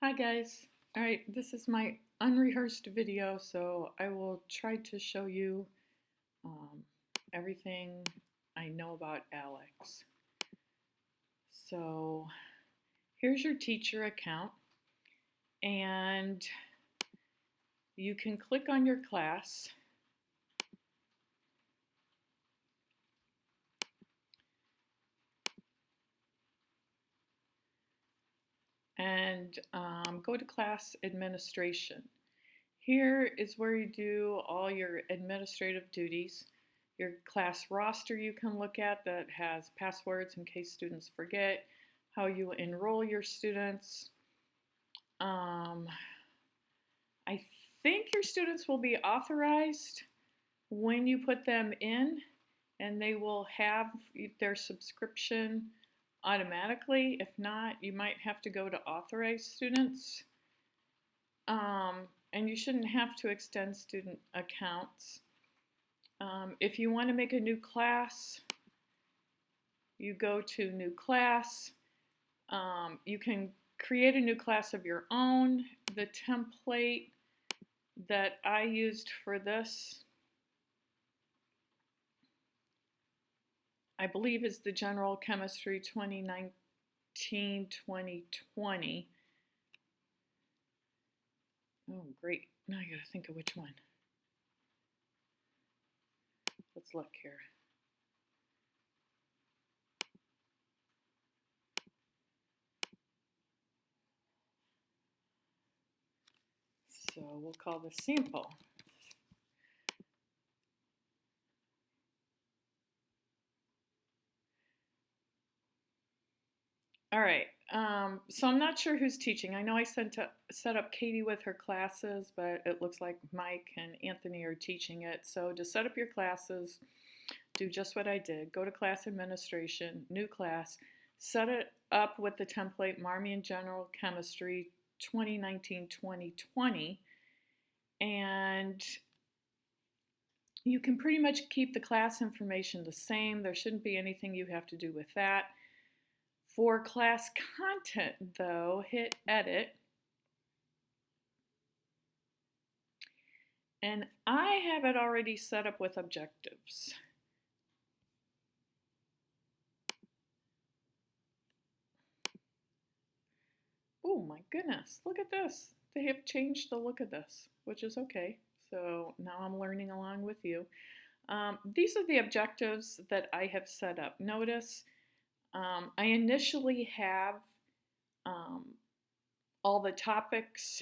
Hi guys. All right, this is my unrehearsed video, so I will try to show you um, everything I know about Alex. So here's your teacher account, and you can click on your class. And go to class administration. Here is where you do all your administrative duties. Your class roster you can look at that has passwords in case students forget, how you enroll your students. Um, I think your students will be authorized when you put them in, and they will have their subscription automatically. If not, you might have to go to authorized students. And you shouldn't have to extend student accounts. If you want to make a new class, you go to new class. You can create a new class of your own. The template that I used for this, I believe, is the General Chemistry 2019-2020. Oh, great. Now I gotta think of which one. Let's look here. So we'll call this sample. All right. So I'm not sure who's teaching. I know I set up Katie with her classes, but it looks like Mike and Anthony are teaching it. So to set up your classes, do just what I did. Go to class administration, new class, set it up with the template Marmion General Chemistry 2019-2020, and you can pretty much keep the class information the same. There shouldn't be anything you have to do with that. For class content, though, hit edit. And I have it already set up with objectives. Oh my goodness, look at this. They have changed the look of this, which is okay. So now I'm learning along with you. These are the objectives that I have set up. Notice I initially have um, all the topics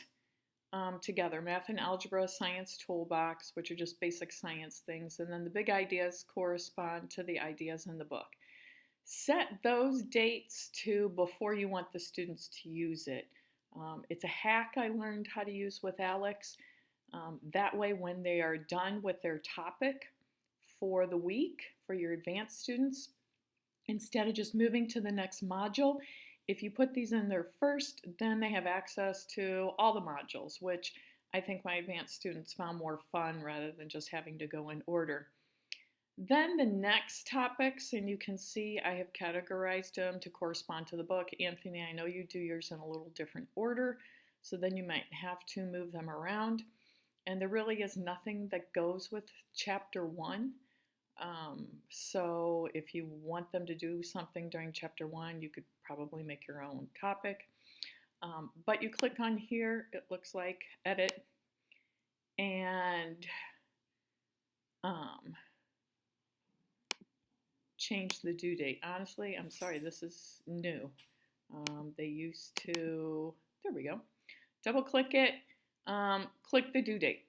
together, math and algebra, science toolbox, which are just basic science things, and then the big ideas correspond to the ideas in the book. Set those dates to before you want the students to use it. It's a hack I learned how to use with Aleks. That way, when they are done with their topic for the week for your advanced students, instead of just moving to the next module, if you put these in there first, then they have access to all the modules, which I think my advanced students found more fun rather than just having to go in order. Then the next topics, and you can see I have categorized them to correspond to the book. Anthony, I know you do yours in a little different order, so then you might have to move them around. And there really is nothing that goes with chapter 1. So if you want them to do something during chapter 1, you could probably make your own topic. But you click on here, it looks like edit, and change the due date. Honestly, I'm sorry, this is new. They used to, there we go. Double click it, click the due date.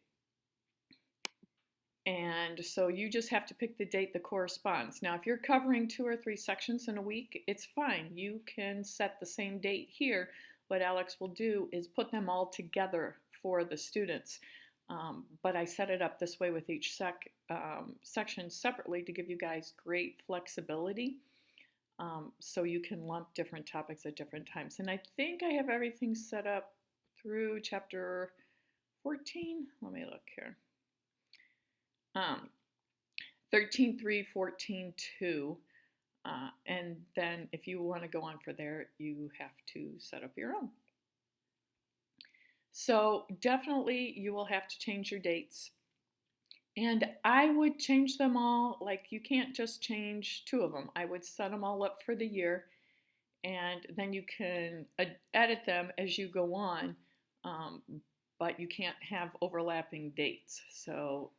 And so you just have to pick the date that corresponds. Now, if you're covering 2 or 3 sections in a week, it's fine. You can set the same date here. What Aleks will do is put them all together for the students. But I set it up this way with each section separately to give you guys great flexibility. So you can lump different topics at different times. And I think I have everything set up through chapter 14. Let me look here. 13.3, 14.2, and then if you want to go on for there, you have to set up your own. So definitely you will have to change your dates. And I would change them all. Like you can't just change two of them. I would set them all up for the year, and then you can edit them as you go on. Um, but you can't have overlapping dates. So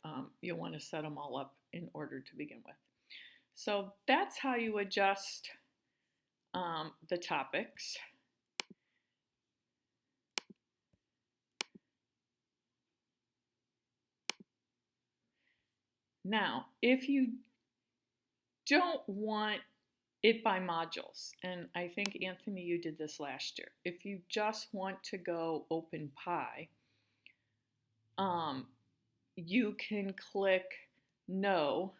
you'll want to set them all up in order to begin with. So that's how you adjust the topics. Now, if you don't want it by modules, and I think, Anthony, you did this last year. If you just want to go Open Pi, you can click no.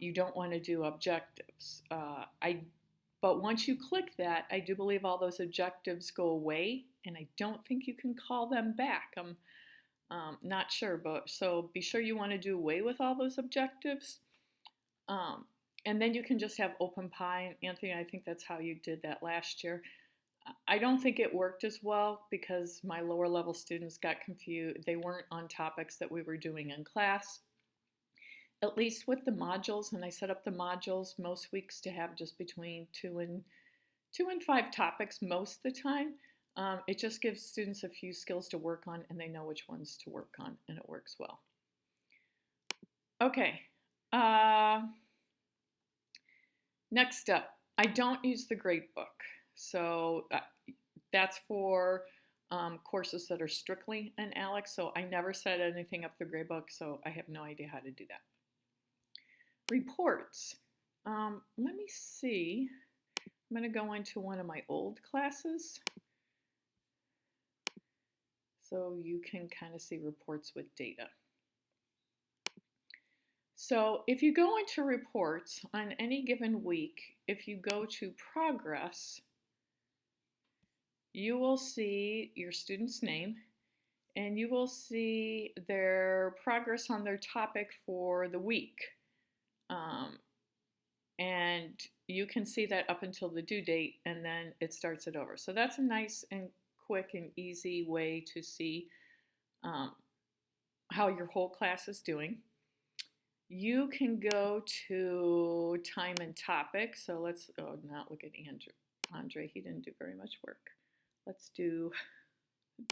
You don't want to do objectives. But once you click that, I do believe all those objectives go away, and I don't think you can call them back. I'm not sure, but so be sure you want to do away with all those objectives. Um, and then you can just have Open Pi. Anthony, I think that's how you did that last year. I don't think it worked as well because my lower level students got confused. They weren't on topics that we were doing in class. At least with the modules, and I set up the modules most weeks to have just between two and five topics most of the time. It just gives students a few skills to work on, and they know which ones to work on, and it works well. Okay. Next up, I don't use the grade book. So that's for courses that are strictly in Aleks. So I never set anything up the grade book, so I have no idea how to do that. Reports. Let me see. I'm going to go into one of my old classes so you can kind of see reports with data. So if you go into reports on any given week, if you go to progress, you will see your student's name and you will see their progress on their topic for the week. And you can see that up until the due date, and then it starts it over. So that's a nice and quick and easy way to see how your whole class is doing. You can go to time and topic. So let's not look at Andrew. Andre, he didn't do very much work. Let's do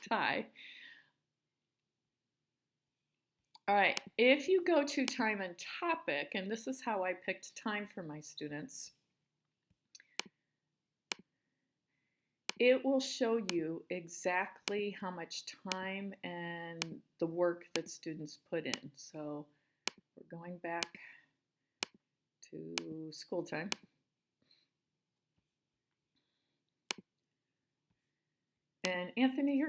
Ty. All right, if you go to time and topic, and this is how I picked time for my students, it will show you exactly how much time and the work that students put in. So we're going back to school time. And Anthony,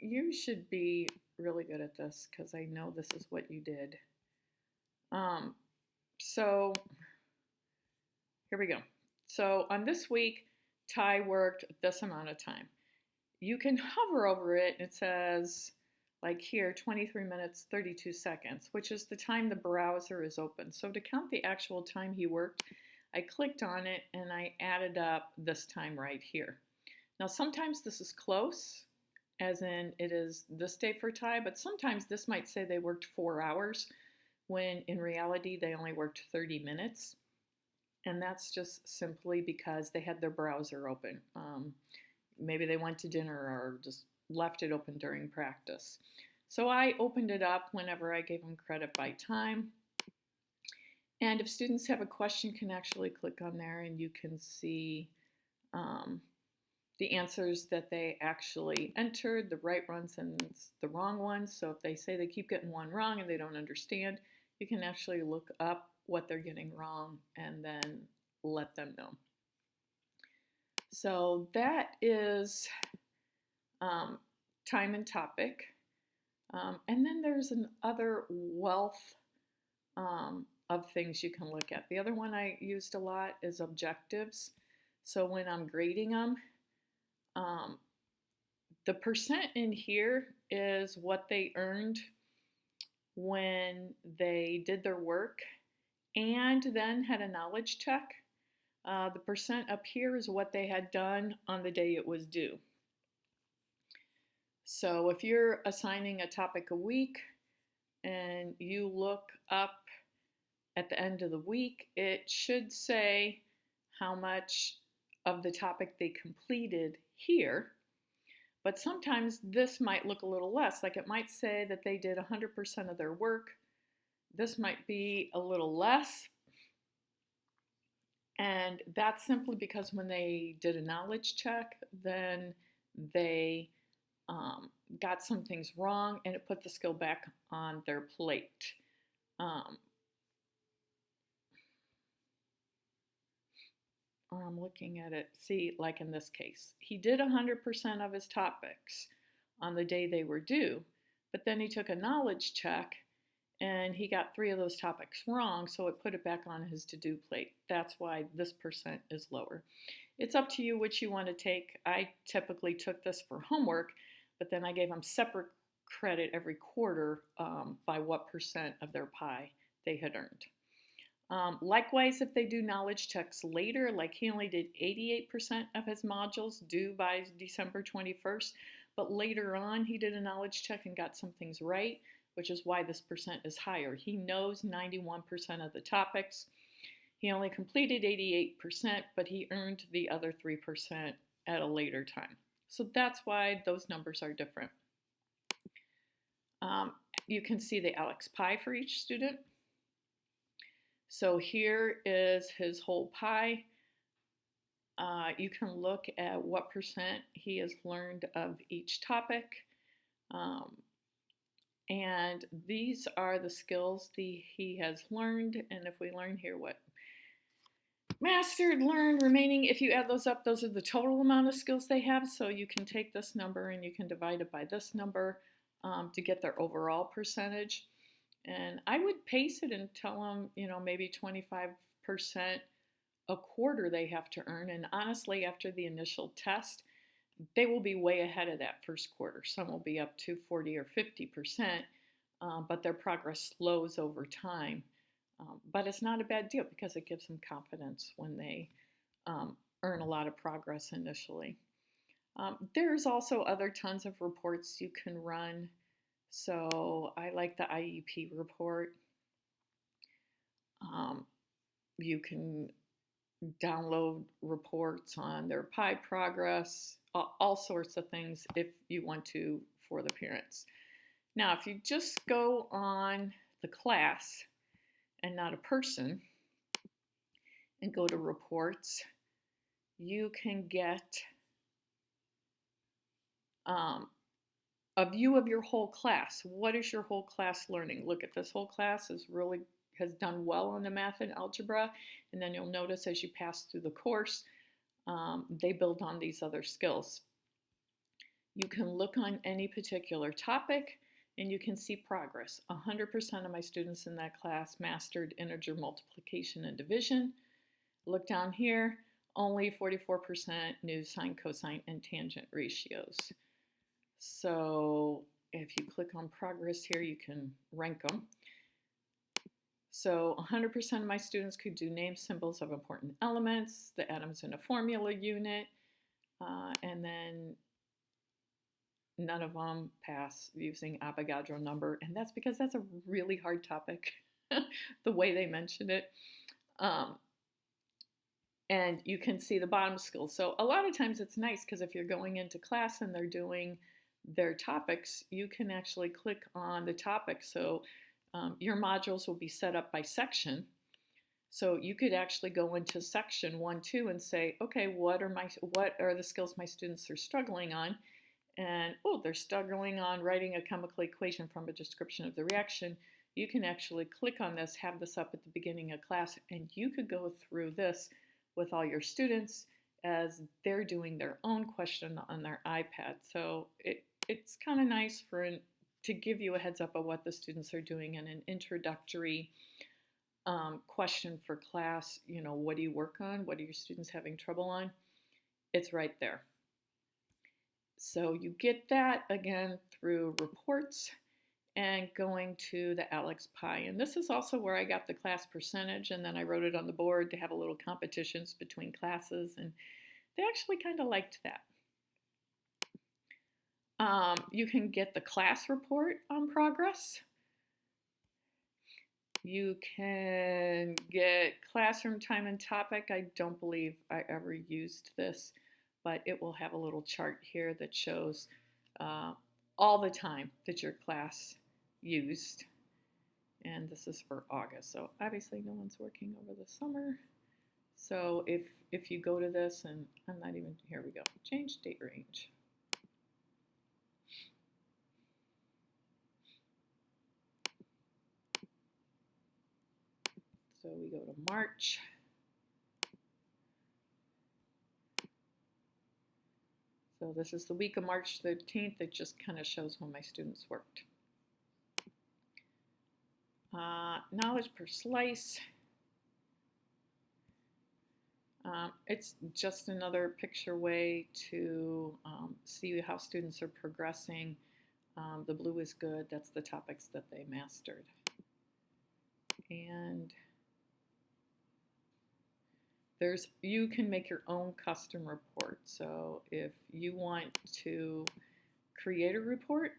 you should be really good at this because I know this is what you did. So here we go. So on this week, Ty worked this amount of time. You can hover over it, and it says, like here, 23 minutes, 32 seconds, which is the time the browser is open. So to count the actual time he worked, I clicked on it and I added up this time right here. Now sometimes this is close, as in it is this day for Ty, but sometimes this might say they worked 4 hours, when in reality they only worked 30 minutes. And that's just simply because they had their browser open. Maybe they went to dinner or just left it open during practice. So I opened it up whenever I gave them credit by time. And if students have a question, you can actually click on there and you can see the answers that they actually entered, the right ones and the wrong ones. So if they say they keep getting one wrong and they don't understand, you can actually look up what they're getting wrong and then let them know. So that is time and topic. And then there's another wealth of things you can look at. The other one I used a lot is objectives. So when I'm grading them, the percent in here is what they earned when they did their work and then had a knowledge check. The percent up here is what they had done on the day it was due. So if you're assigning a topic a week and you look up at the end of the week, it should say how much of the topic they completed here. But sometimes this might look a little less, like it might say that they did 100% of their work. This might be a little less, and that's simply because when they did a knowledge check, then they got some things wrong and it put the skill back on their plate. I'm looking at it. See, like in this case, he did 100% of his topics on the day they were due, but then he took a knowledge check and he got 3 of those topics wrong, so it put it back on his to-do plate. That's why this percent is lower. It's up to you which you want to take. I typically took this for homework, but then I gave them separate credit every quarter by what percent of their pie they had earned. Likewise, if they do knowledge checks later, like he only did 88% of his modules due by December 21st, but later on he did a knowledge check and got some things right, which is why this percent is higher. He knows 91% of the topics. He only completed 88%, but he earned the other 3% at a later time. So that's why those numbers are different. You can see the Aleks pie for each student. So here is his whole pie. You can look at what percent he has learned of each topic. And these are the skills he has learned. And if we learn here what mastered, learned, remaining, if you add those up, those are the total amount of skills they have. So you can take this number and you can divide it by this number to get their overall percentage. And I would pace it and tell them, maybe 25% a quarter they have to earn. And honestly, after the initial test, they will be way ahead of that first quarter. Some will be up to 40 or 50%, but their progress slows over time. But it's not a bad deal because it gives them confidence when they earn a lot of progress initially. There's also other tons of reports you can run. So I like the IEP report. You can download reports on their pie progress, all sorts of things if you want to for the parents. Now, if you just go on the class and not a person and go to reports, you can get a view of your whole class. What is your whole class learning? Look at this whole class has done well on the math and algebra, and then you'll notice as you pass through the course, they build on these other skills. You can look on any particular topic and you can see progress. 100% of my students in that class mastered integer multiplication and division. Look down here, only 44% knew sine, cosine, and tangent ratios. So if you click on progress here, you can rank them. So 100% of my students could do name symbols of important elements, the atoms in a formula unit, and then none of them pass using Avogadro number, and that's because that's a really hard topic, the way they mentioned it. And you can see the bottom skills. So a lot of times it's nice because if you're going into class and they're doing their topics, you can actually click on the topic. So your modules will be set up by section. So you could actually go into section 1, 2 and say, okay, what are the skills my students are struggling on? And, they're struggling on writing a chemical equation from a description of the reaction. You can actually click on this, have this up at the beginning of class, and you could go through this with all your students as they're doing their own question on their iPad. So it's kind of nice to give you a heads up of what the students are doing in an introductory question for class. What do you work on? What are your students having trouble on? It's right there. So you get that again through reports and going to the Aleks pie. And this is also where I got the class percentage, and then I wrote it on the board to have a little competitions between classes, and they actually kind of liked that. You can get the class report on progress. You can get classroom time and topic. I don't believe I ever used this, but it will have a little chart here that shows uh, all the time that your class used. And this is for August. So obviously no one's working over the summer. So if you go to this, and I'm not even, here we go, change date range. So we go to March. So this is the week of March 13th. It just kind of shows when my students worked. Knowledge per slice. It's just another picture way to see how students are progressing. The blue is good. That's the topics that they mastered. And you can make your own custom report. So if you want to create a report,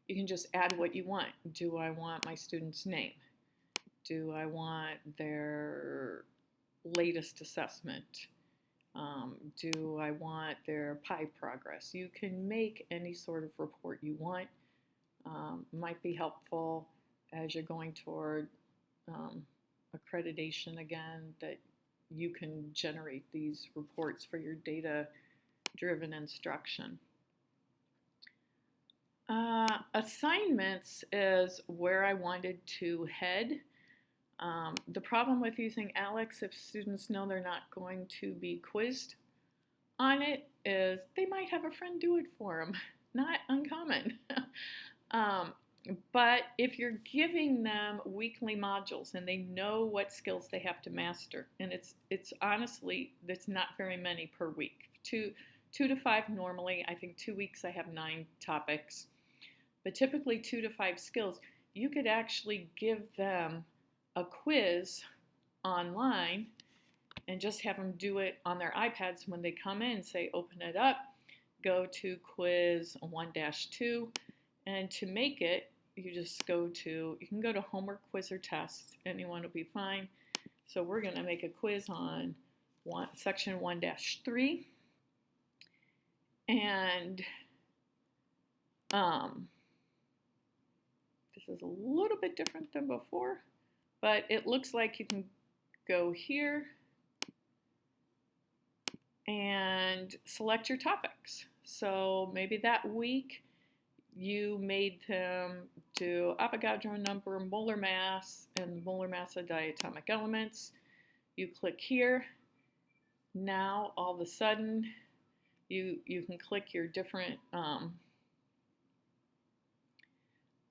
you can just add what you want. Do I want my student's name? Do I want their latest assessment? Do I want their PI progress? You can make any sort of report you want. Might be helpful as you're going toward accreditation again, that you can generate these reports for your data-driven instruction. Assignments is where I wanted to head. The problem with using Aleks, if students know they're not going to be quizzed on it, is they might have a friend do it for them. Not uncommon. But if you're giving them weekly modules and they know what skills they have to master, and it's honestly, it's not very many per week. Two to five normally. I think 2 weeks I have 9 topics. But typically 2 to 5 skills, you could actually give them a quiz online and just have them do it on their iPads when they come in. Say, open it up, go to quiz 1-2, and to make it, you just you can go to homework, quiz, or test. Anyone will be fine. So we're going to make a quiz on section 1-3. And this is a little bit different than before, but it looks like you can go here and select your topics. So maybe that week you made them do Avogadro number, molar mass, and molar mass of diatomic elements. You click here. Now all of a sudden you can click your different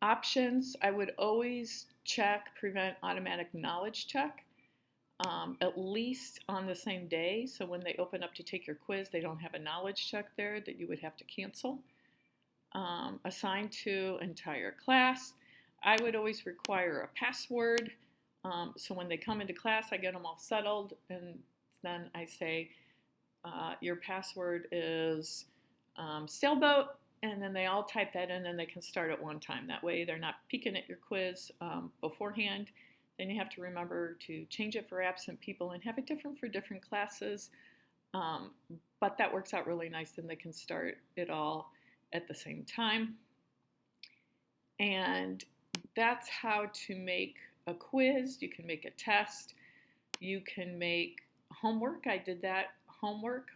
options. I would always check prevent automatic knowledge check, at least on the same day. So when they open up to take your quiz, they don't have a knowledge check there that you would have to cancel. Assign to entire class. I would always require a password. So when they come into class, I get them all settled, and then I say, your password is sailboat, and then they all type that in, and they can start at one time. That way they're not peeking at your quiz beforehand. Then you have to remember to change it for absent people and have it different for different classes. But that works out really nice, and they can start it all at the same time. And that's how to make a quiz. You can make a test. You can make homework. I did that homework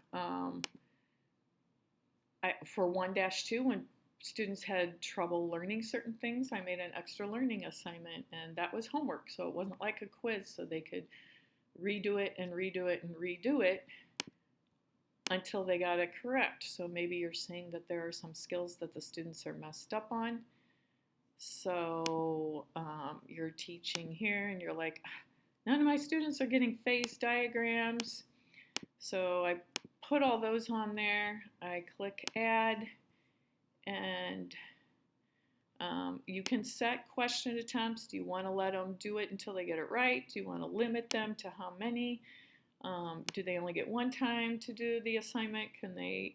for 1-2 when students had trouble learning certain things. I made an extra learning assignment, and that was homework. So it wasn't like a quiz, so they could redo it and redo it and redo it until they got it correct. So maybe you're seeing that there are some skills that the students are messed up on. So you're teaching here and you're like, none of my students are getting phase diagrams. So I put all those on there. I click add, and you can set question attempts. Do you want to let them do it until they get it right? Do you want to limit them to how many? Do they only get one time to do the assignment? Can they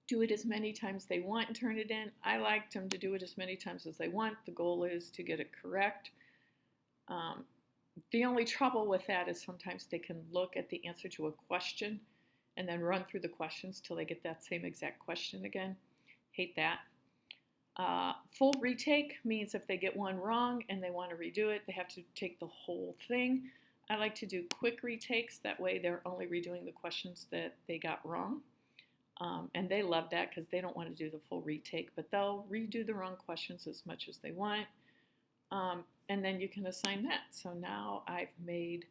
do it as many times they want and turn it in. I like them to do it as many times as they want. The goal is to get it correct. Um, the only trouble with that is sometimes they can look at the answer to a question and then run through the questions till they get that same exact question again. Hate that. Full retake means if they get one wrong and they want to redo it, they have to take the whole thing. I like to do quick retakes. That way they're only redoing the questions that they got wrong. And they love that because they don't want to do the full retake, but they'll redo the wrong questions as much as they want. And then you can assign that. So now I've made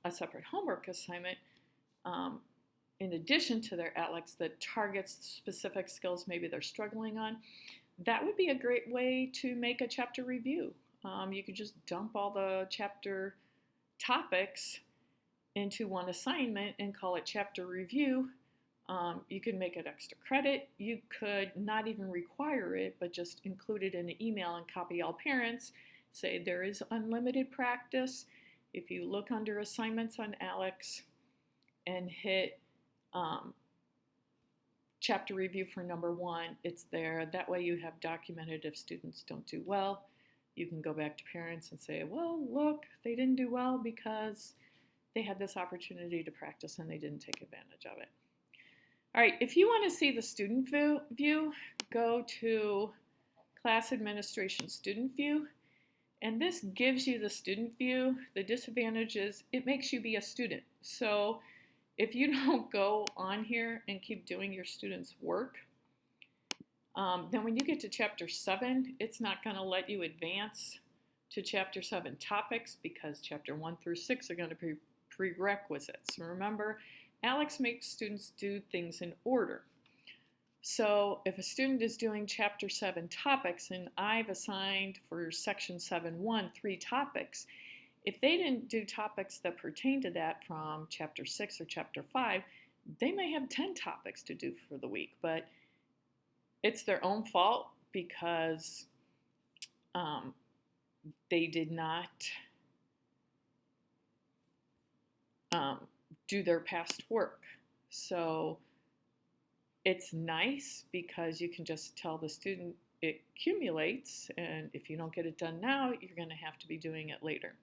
a separate homework assignment in addition to their Aleks that targets specific skills maybe they're struggling on. That would be a great way to make a chapter review. You could just dump all the chapter topics into one assignment and call it chapter review. You can make it extra credit. You could not even require it, but just include it in an email and copy all parents. Say there is unlimited practice. If you look under assignments on Aleks and hit chapter review for number 1, it's there. That way you have documented if students don't do well. You can go back to parents and say, well, look, they didn't do well because they had this opportunity to practice and they didn't take advantage of it. All right, if you want to see the student view, go to Class Administration Student View. And this gives you the student view. The disadvantage is it makes you be a student. So if you don't go on here and keep doing your students' work, then when you get to Chapter 7, it's not going to let you advance to Chapter 7 topics because Chapter 1 through 6 are going to be prerequisites. Remember, Aleks makes students do things in order. So if a student is doing Chapter 7 topics and I've assigned for Section 7.1 3 topics, if they didn't do topics that pertain to that from Chapter 6 or Chapter 5, they may have 10 topics to do for the week, but it's their own fault because they did not do their past work. So it's nice because you can just tell the student it accumulates, and if you don't get it done now, you're going to have to be doing it later.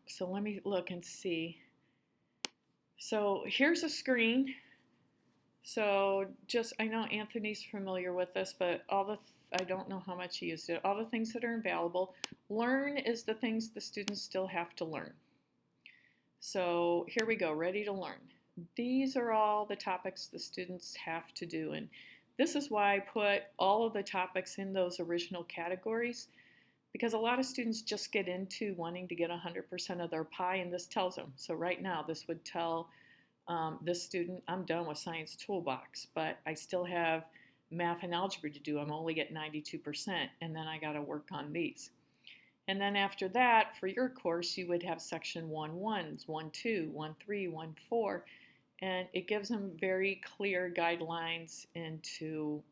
So let me look and see. So here's a screen. So I know Anthony's familiar with this, but I don't know how much he used it. All the things that are available. Learn is the things the students still have to learn. So here we go, ready to learn. These are all the topics the students have to do, and this is why I put all of the topics in those original categories, because a lot of students just get into wanting to get 100% of their pie, and this tells them. So right now, this would tell this student, I'm done with Science Toolbox, but I still have math and algebra to do. I'm only at 92%, and then I got to work on these. And then after that, for your course, you would have Section 1.1, 1.2, 1.3, 1.4, and it gives them very clear guidelines into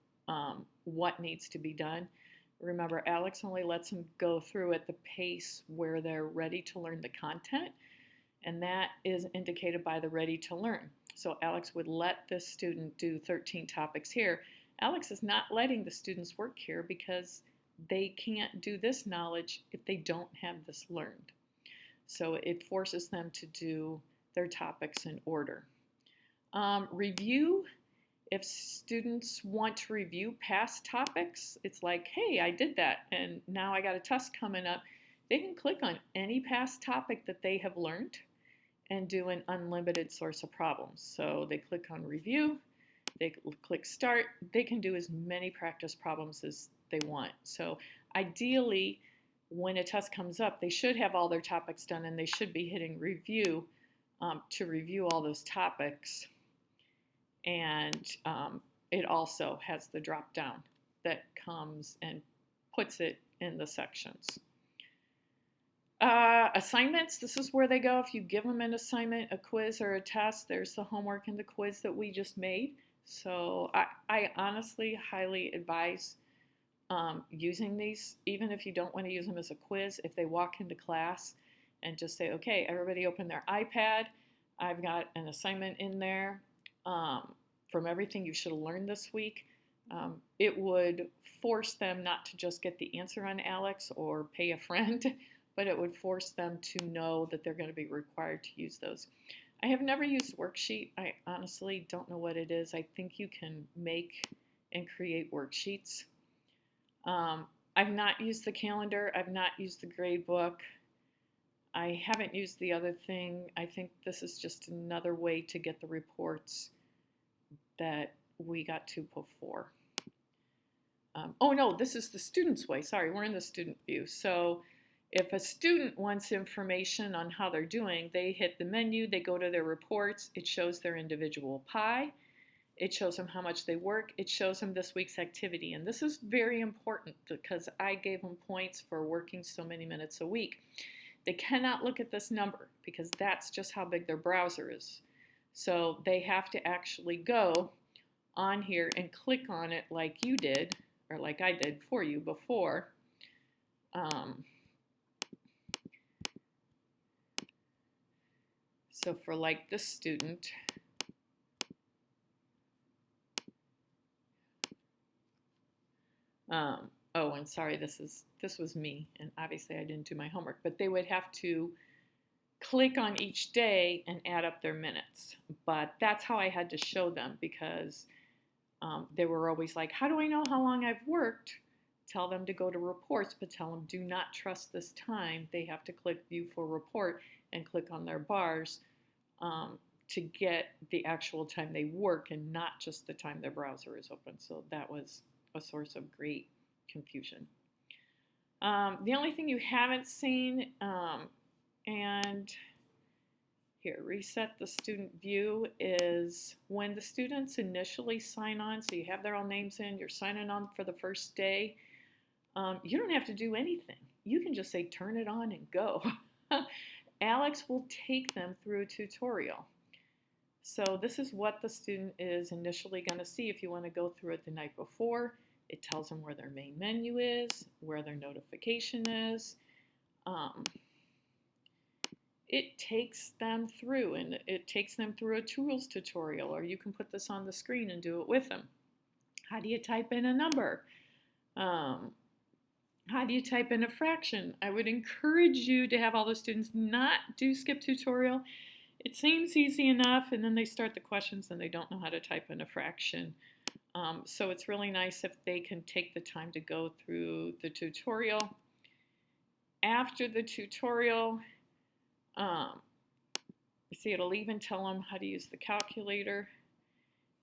what needs to be done. Remember, Aleks only lets them go through at the pace where they're ready to learn the content, and that is indicated by the ready to learn. So Aleks would let this student do 13 topics here. Aleks is not letting the students work here because they can't do this knowledge if they don't have this learned. So it forces them to do their topics in order. Review. If students want to review past topics, it's like, hey, I did that, and now I got a test coming up. They can click on any past topic that they have learned and do an unlimited source of problems. So they click on review, they click start, they can do as many practice problems as they want. So ideally, when a test comes up, they should have all their topics done and they should be hitting review to review all those topics. And it also has the drop down that comes and puts it in the sections. Assignments, this is where they go. If you give them an assignment, a quiz, or a test, there's the homework and the quiz that we just made. So I honestly highly advise using these, even if you don't want to use them as a quiz. If they walk into class and just say, okay, everybody open their iPad, I've got an assignment in there. from everything you should have learned this week, it would force them not to just get the answer on Aleks or pay a friend, but it would force them to know that they're going to be required to use those. I have never used worksheet. I honestly don't know what it is. I think you can make and create worksheets. I've not used the calendar. I've not used the grade book. I haven't used the other thing. I think this is just another way to get the reports that we got to before. Oh no, this is the student's way. Sorry, we're in the student view. So if a student wants information on how they're doing, they hit the menu, they go to their reports, it shows their individual pie, it shows them how much they work, it shows them this week's activity. And this is very important because I gave them points for working so many minutes a week. They cannot look at this number because that's just how big their browser is. So they have to actually go on here and click on it like you did, or like I did for you before. So for like this student, oh, and sorry, this was me, and obviously I didn't do my homework, but they would have to click on each day and add up their minutes. But that's how I had to show them because they were always like, how do I know how long I've worked? Tell them to go to reports, but tell them do not trust this time. They have to click view for report and click on their bars to get the actual time they work and not just the time their browser is open. So that was a source of great confusion. The only thing you haven't seen, and here, reset the student view, is when the students initially sign on, so you have their own names in, you're signing on for the first day, you don't have to do anything. You can just say turn it on and go. Aleks will take them through a tutorial. So this is what the student is initially going to see if you want to go through it the night before. It tells them where their main menu is, where their notification is. It takes them through, and it takes them through a tools tutorial, or you can put this on the screen and do it with them. How do you type in a number? How do you type in a fraction? I would encourage you to have all the students not do skip tutorial. It seems easy enough, and then they start the questions and they don't know how to type in a fraction. So it's really nice if they can take the time to go through the tutorial. After the tutorial, you see it'll even tell them how to use the calculator.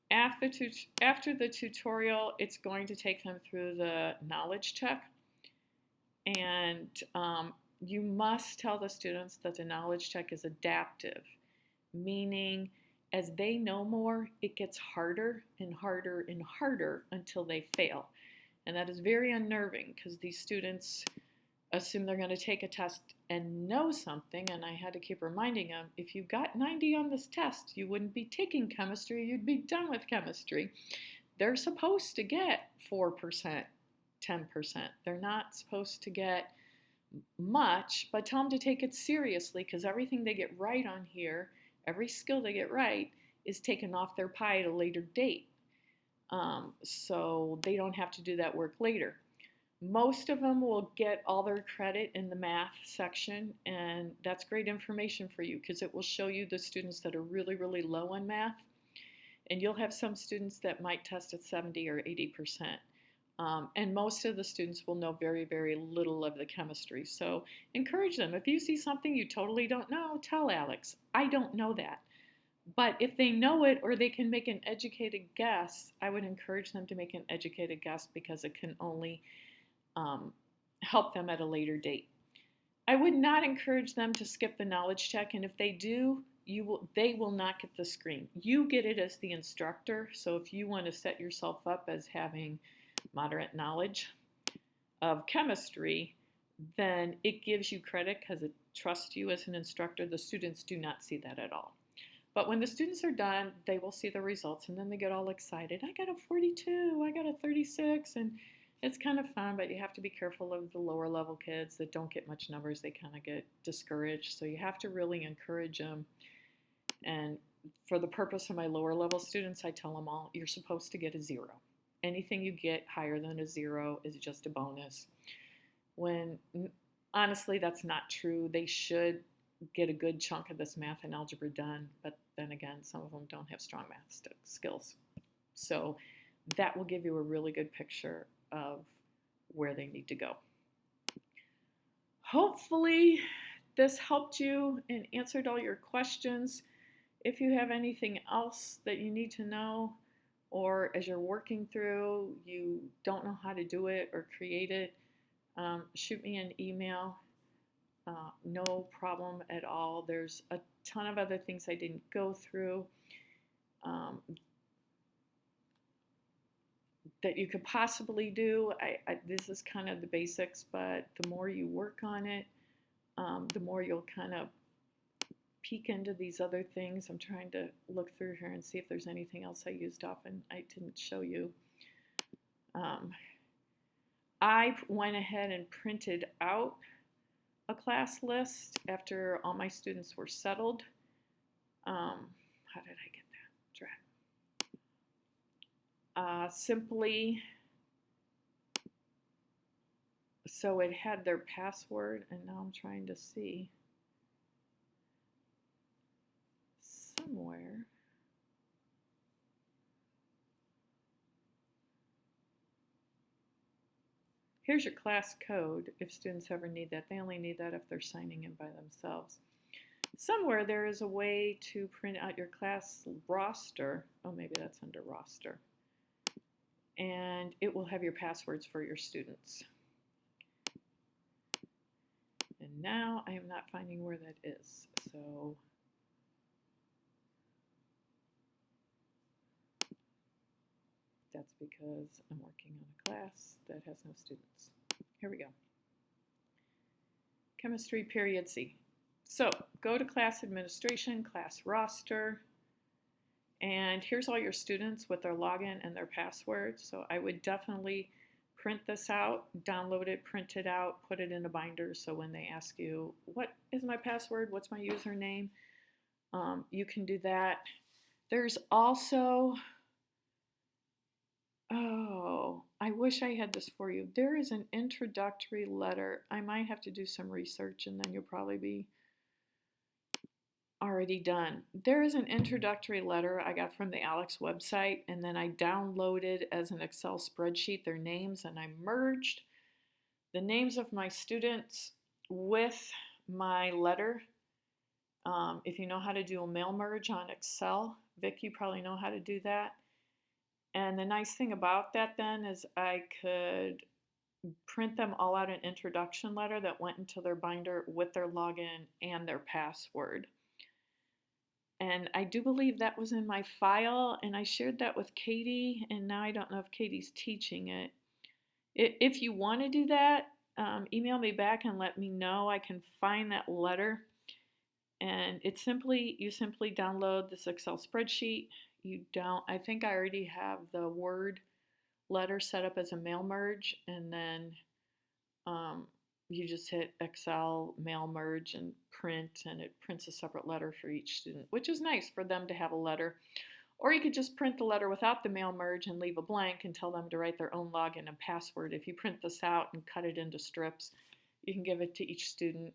After the tutorial, it's going to take them through the knowledge check. And you must tell the students that the knowledge check is adaptive, meaning as they know more, it gets harder and harder and harder until they fail. And that is very unnerving because these students assume they're going to take a test and know something, and I had to keep reminding them, if you got 90 on this test, you wouldn't be taking chemistry, you'd be done with chemistry. They're supposed to get 4%, 10%. They're not supposed to get much, but tell them to take it seriously because everything they get right on here, every skill they get right, is taken off their pie at a later date. So they don't have to do that work later. Most of them will get all their credit in the math section, and that's great information for you because it will show you the students that are really, really low on math. And you'll have some students that might test at 70 or 80%. And most of the students will know very, very little of the chemistry. So encourage them. If you see something you totally don't know, tell Aleks, I don't know that. But if they know it or they can make an educated guess, I would encourage them to make an educated guess because it can only help them at a later date. I would not encourage them to skip the knowledge check, and if they do, they will not get the screen. You get it as the instructor, so if you want to set yourself up as having moderate knowledge of chemistry, then it gives you credit because it trusts you as an instructor. The students do not see that at all. But when the students are done, they will see the results, and then they get all excited. I got a 42, I got a 36, and it's kind of fun, but you have to be careful of the lower level kids that don't get much numbers. They kind of get discouraged. So you have to really encourage them and for the purpose of my lower level students, I tell them all, you're supposed to get a 0. Anything you get higher than a 0 is just a bonus. When honestly, that's not true. They should get a good chunk of this math and algebra done, but then again, some of them don't have strong math skills. So that will give you a really good picture of where they need to go. Hopefully, this helped you and answered all your questions. If you have anything else that you need to know, or as you're working through, you don't know how to do it or create it, shoot me an email. No problem at all. There's a ton of other things I didn't go through that you could possibly do. This is kind of the basics, but the more you work on it, the more you'll kind of peek into these other things. I'm trying to look through here and see if there's anything else I used up and I didn't show you. I went ahead and printed out a class list after all my students were settled. How did I get that? Drag. Simply, so it had their password, and now I'm trying to see somewhere. Here's your class code if students ever need that. They only need that if they're signing in by themselves. Somewhere there is a way to print out your class roster. Oh, maybe that's under roster. And it will have your passwords for your students. And now I am not finding where that is. So that's because I'm working on a class that has no students. Here we go. Chemistry period C. So go to class administration, class roster, and here's all your students with their login and their password. So I would definitely print this out, download it, print it out, put it in a binder so when they ask you, what is my password, what's my username, you can do that. There's also, oh, I wish I had this for you. There is an introductory letter. I might have to do some research and then you'll probably be already done. There is an introductory letter I got from the Aleks website, and then I downloaded as an Excel spreadsheet their names, and I merged the names of my students with my letter. If you know how to do a mail merge on Excel, Vic, you probably know how to do that. And the nice thing about that then is I could print them all out an introduction letter that went into their binder with their login and their password. And I do believe that was in my file, and I shared that with Katie, and now I don't know if Katie's teaching it. If you want to do that, email me back and let me know. I can find that letter. And you simply download this Excel spreadsheet. I think I already have the Word letter set up as a mail merge, and then you just hit Excel, mail merge, and print, and it prints a separate letter for each student, which is nice for them to have a letter. Or you could just print the letter without the mail merge and leave a blank and tell them to write their own login and password. If you print this out and cut it into strips, you can give it to each student.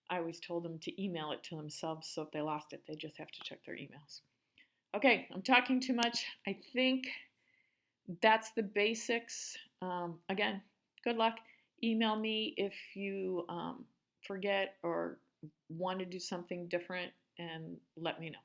I always told them to email it to themselves, so if they lost it, they just have to check their emails. Okay, I'm talking too much. I think that's the basics. Again, good luck. Email me if you forget or want to do something different and let me know.